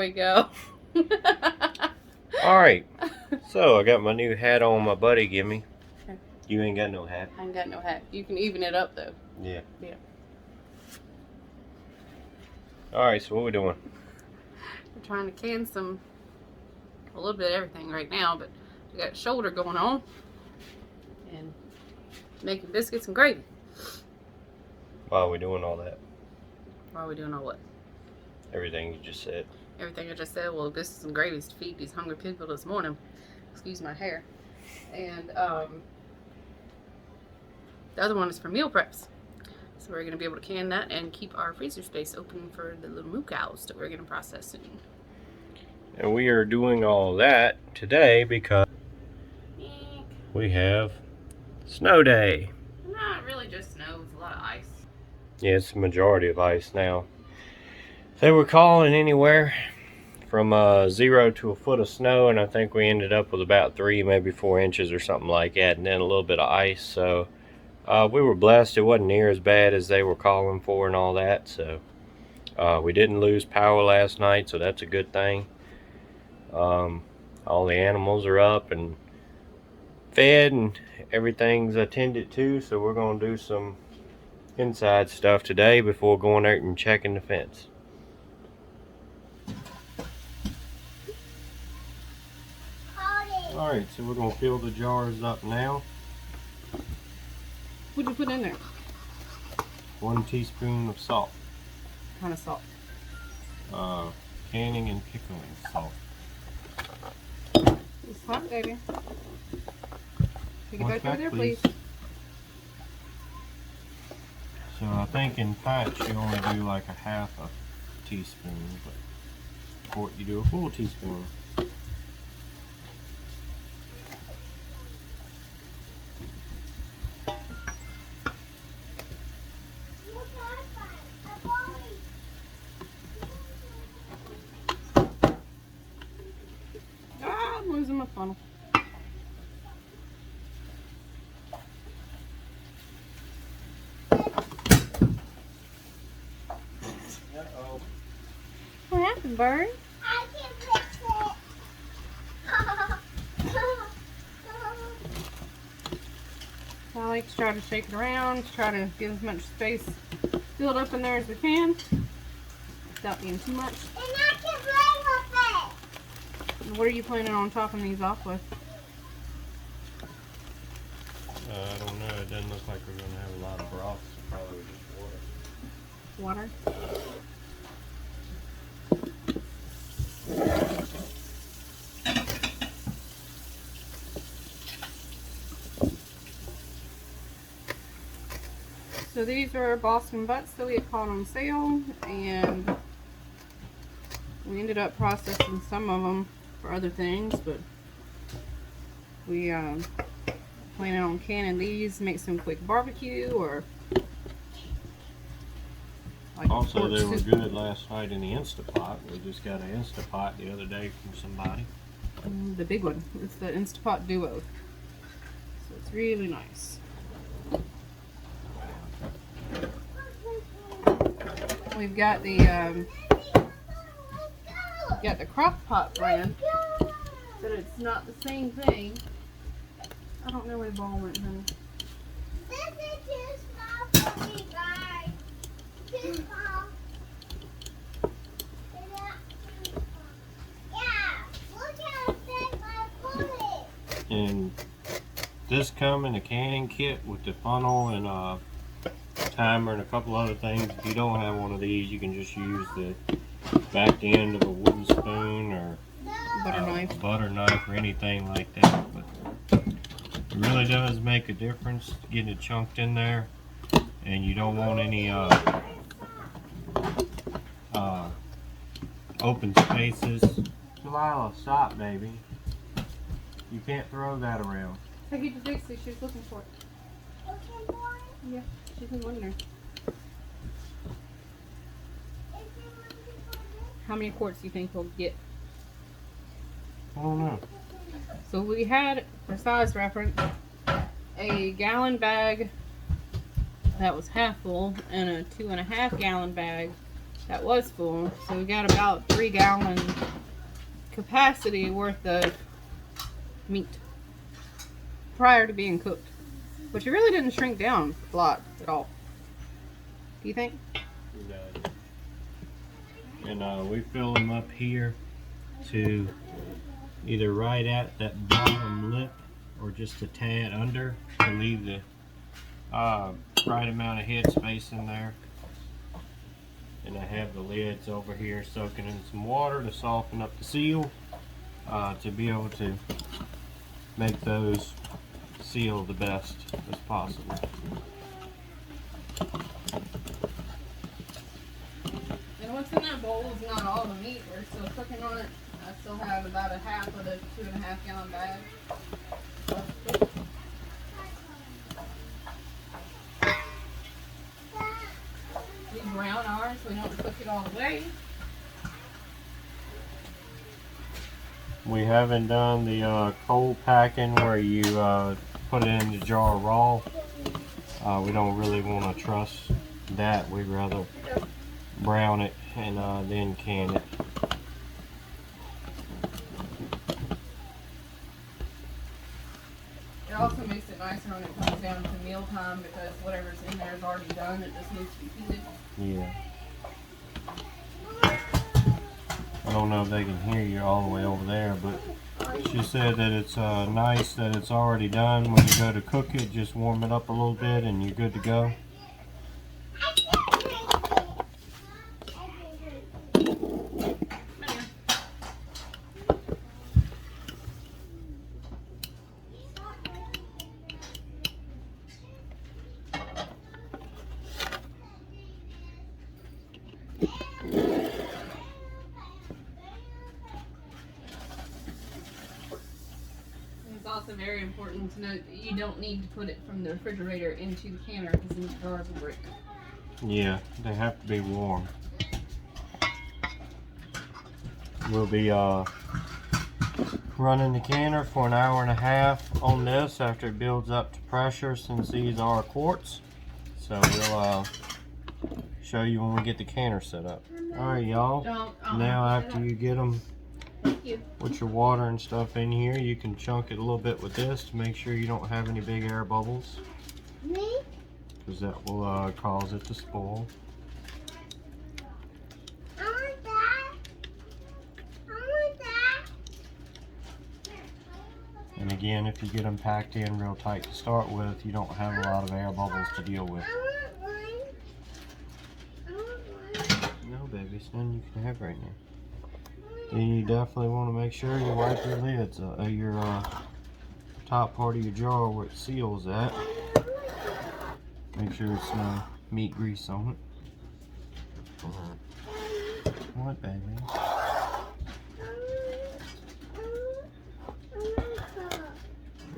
we go. Alright, so I got my new hat on my buddy give me. Okay. You ain't got no hat. I ain't got no hat. You can even it up though. Yeah. Yeah. Alright, so what we doing? We're trying to can a little bit of everything right now, but we got shoulder going on and making biscuits and gravy. Why are we doing all that? Why are we doing all what? Everything you just said. Everything I just said. Well, biscuits and gravy is to feed these hungry people this morning. Excuse my hair. And the other one is for meal preps. So we're going to be able to can that and keep our freezer space open for the little moo cows that we're going to process soon. And we are doing all that today because we have snow day. Not really just snow, it's a lot of ice. Yeah, it's the majority of ice now. They were calling anywhere from 0 to a foot of snow, and I think we ended up with about 3, maybe 4 inches or something like that, and then a little bit of ice. So we were blessed. It wasn't near as bad as they were calling for and all that. So we didn't lose power last night, so that's a good thing. All the animals are up and fed, and everything's attended to. So we're going to do some inside stuff today before going out and checking the fence. Alright, so we're going to fill the jars up now. What'd you put in there? 1 teaspoon of salt. What kind of salt? Canning and pickling salt. It's hot, baby. Take it One back over there, please. So I think in pints you only do like a half a teaspoon, but quart you do a full teaspoon. Ah, I'm losing my funnel. Uh-oh. What happened, Bird? I can fix it. I like to try to shake it around, try to get as much space filled up in there as we can without being too much. And I can play with And what are you planning on topping these off with? I don't know. It doesn't look like we're going to have a lot of broth, so probably just water. Water? So these are Boston butts that we had caught on sale, and we ended up processing some of them for other things, but we planning on canning these, make some quick barbecue or like Also, pork they were soup. good last night in the Instapot. We just got an Instapot the other day from somebody. The big one. It's the Instapot Duo. So it's really nice. We've got the crock pot brand, but it's not the same thing. I don't know where the ball went, honey. This is too small for me, guys. Too small. Yeah, look how big my foot is. And this come in a canning kit with the funnel and a timer and a couple other things. If you don't have one of these, you can just use the back end of a wooden spoon or Butter a knife. butter knife or anything like that. But it really does make a difference getting it chunked in there, and you don't want any open spaces. Delilah, stop, baby. You can't throw that around. Take it to Dixie. She's looking for it. Looking for it? Yeah, she's been wondering. Is it looking for this? How many quarts do you think we'll get? I don't know. So we had, for size reference, a gallon bag that was half full and a 2.5 gallon bag that was full. So we got about 3-gallon capacity worth of meat prior to being cooked. But it really didn't shrink down a lot at all. Do you think? And we fill them up here to either right at that bottom lip or just a tad under to leave the right amount of head space in there. And I have the lids over here soaking in some water to soften up the seal to be able to make those seal the best as possible. And what's in that bowl is not all the meat. We're still cooking on it. I still have about a half of the 2.5-gallon bag. We brown ours. We don't cook it all the way. We haven't done the cold packing where you put it in the jar raw. We don't really want to trust that. We'd rather brown it and then can it. It also makes it nicer when it comes down to mealtime because whatever's in there is already done. It just needs to be heated. Yeah. I don't know if they can hear you all the way over there, but she said that it's nice that it's already done. When you go to cook it, just warm it up a little bit and you're good to go. It's also very important to note that you don't need to put it from the refrigerator into the canner because then the jars will break. Yeah, they have to be warm. We'll be running the canner for an hour and a half on this after it builds up to pressure, since these are quartz. So we'll show you when we get the canner set up. Alright y'all, now after you get them with your water and stuff in here, you can chunk it a little bit with this to make sure you don't have any big air bubbles, because that will cause it to spoil. And again, if you get them packed in real tight to start with, you don't have a lot of air bubbles to deal with. No, baby, it's none you can have right now. Then you definitely want to make sure you wipe your lids, your top part of your jar where it seals at. Make sure it's no meat grease on it. What, baby?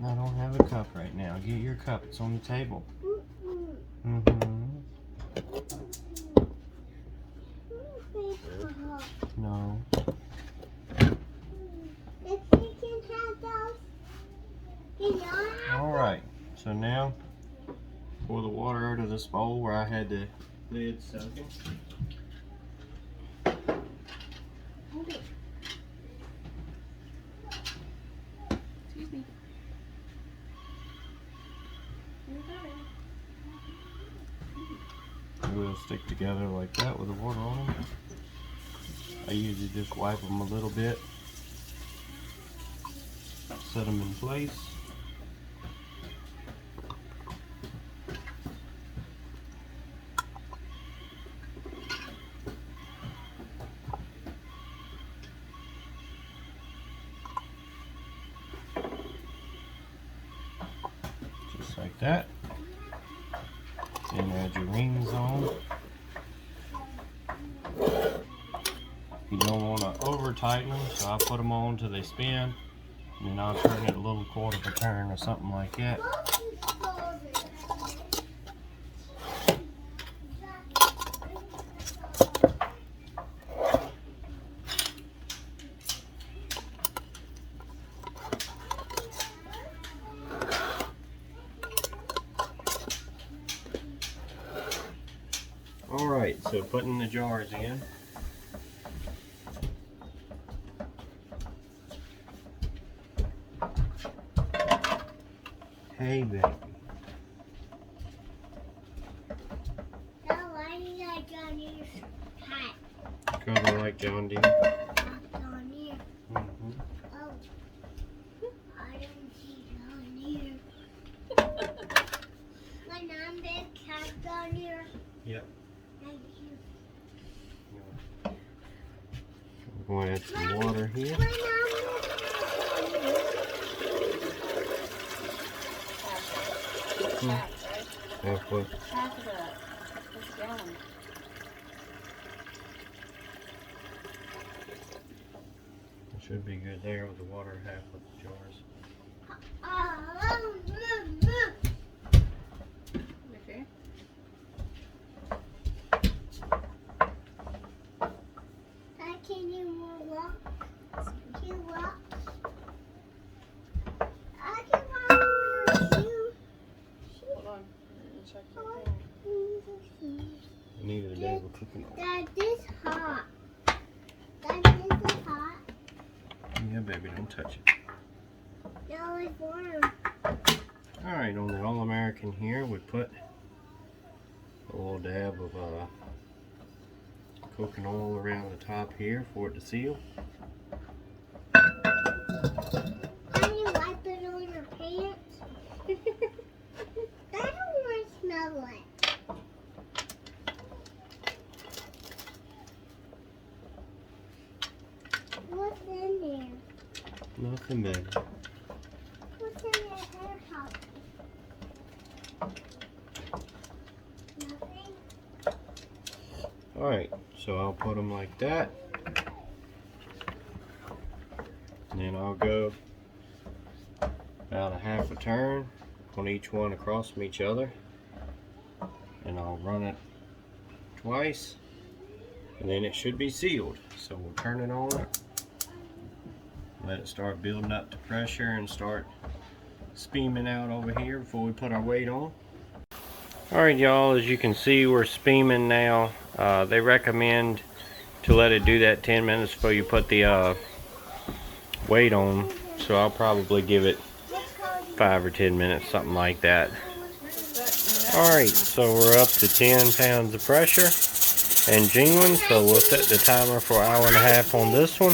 I don't have a cup right now. Get your cup. It's on the table. No. Alright, so now pour the water out of this bowl where I had the lid soaking. Excuse me. We'll stick together like that with the water on them. I usually just wipe them a little bit, set them in place. Just like that. And add your rings on. You don't want to over tighten them, so I put them on till they spin, and then I'll turn it a little quarter of a turn or something like that. Alright, So putting the jars in. Hey baby. Now, why did I draw your hat? Cause I like John Deere. John Deere. Mm-hmm. Oh. I didn't see John Deere. When I'm big cat John Deere. Yep. Thank you. We're going to add some water here. When I'm big cat John Deere. Halfway. Half of that. That's a gallon. It should be good there with the water half of the jars. Okay. Can you walk? Can you walk? I can walk on you. Hold on. Let me check your thing. Neither day we're cooking oil. Dad, this hot. Dad, this is hot. Yeah, baby, don't touch it. No, it's warm. Alright, on the All-American here, we put a little dab of cooking oil around the top here for it to seal. Can you wipe it on your pants? I don't want to smell it. What's in there? Nothing, baby. What's in your hair pocket? Nothing. Alright, so I'll put them like that. And then I'll go about a half a turn on each one across from each other. And I'll run it twice. And then it should be sealed. So we'll turn it on. Let it start building up to pressure and start steaming out over here before we put our weight on. Alright y'all, as you can see we're steaming now. They recommend to let it do that 10 minutes before you put the weight on. So I'll probably give it 5 or 10 minutes, something like that. Alright, so we're up to 10 pounds of pressure and jingling. So we'll set the timer for an hour and a half on this one.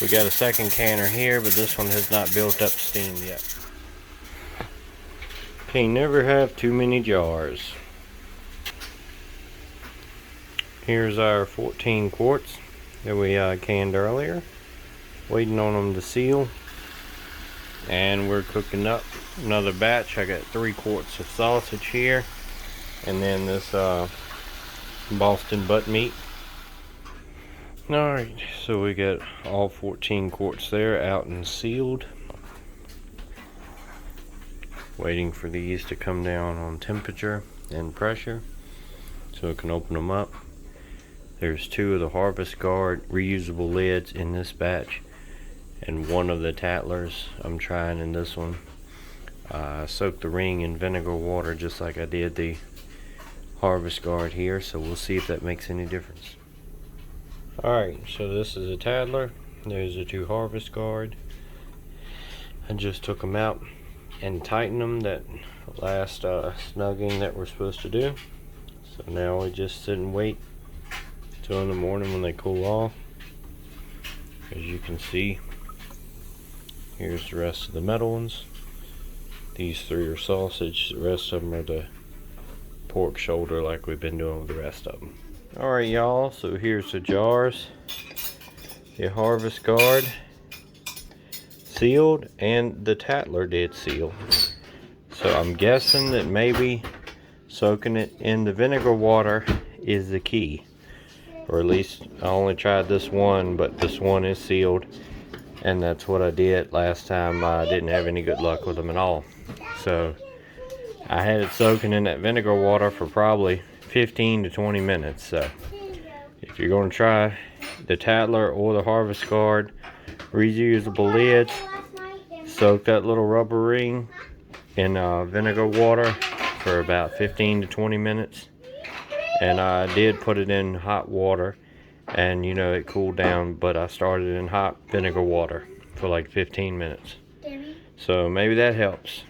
We got a second canner here, but this one has not built up steam yet. Okay, never have too many jars. Here's our 14 quarts that we canned earlier. Waiting on them to seal. And we're cooking up another batch. I got 3 quarts of sausage here. And then this Boston butt meat. Alright, so we got all 14 quarts there out and sealed. Waiting for these to come down on temperature and pressure so we can open them up. There's 2 of the Harvest Guard reusable lids in this batch and 1 of the Tattlers I'm trying in this one. I soaked the ring in vinegar water just like I did the Harvest Guard here, so we'll see if that makes any difference. Alright, so this is a Tattler. There's the 2 Harvest Guard. I just took them out and tightened them that last snugging that we're supposed to do. So now we just sit and wait till in the morning when they cool off. As you can see, here's the rest of the metal ones. These 3 are sausage, the rest of them are the pork shoulder like we've been doing with the rest of them. Alright y'all, so here's the jars. The Harvest Guard sealed and the Tattler did seal. So I'm guessing that maybe soaking it in the vinegar water is the key. Or at least I only tried this one, but this one is sealed. And that's what I did last time. I didn't have any good luck with them at all. So I had it soaking in that vinegar water for probably 15 to 20 minutes. So if you're going to try the Tattler or the Harvest Guard reusable lids, soak that little rubber ring in vinegar water for about 15 to 20 minutes and I did put it in hot water, and you know it cooled down, but I started in hot vinegar water for like 15 minutes. Daddy, So maybe that helps.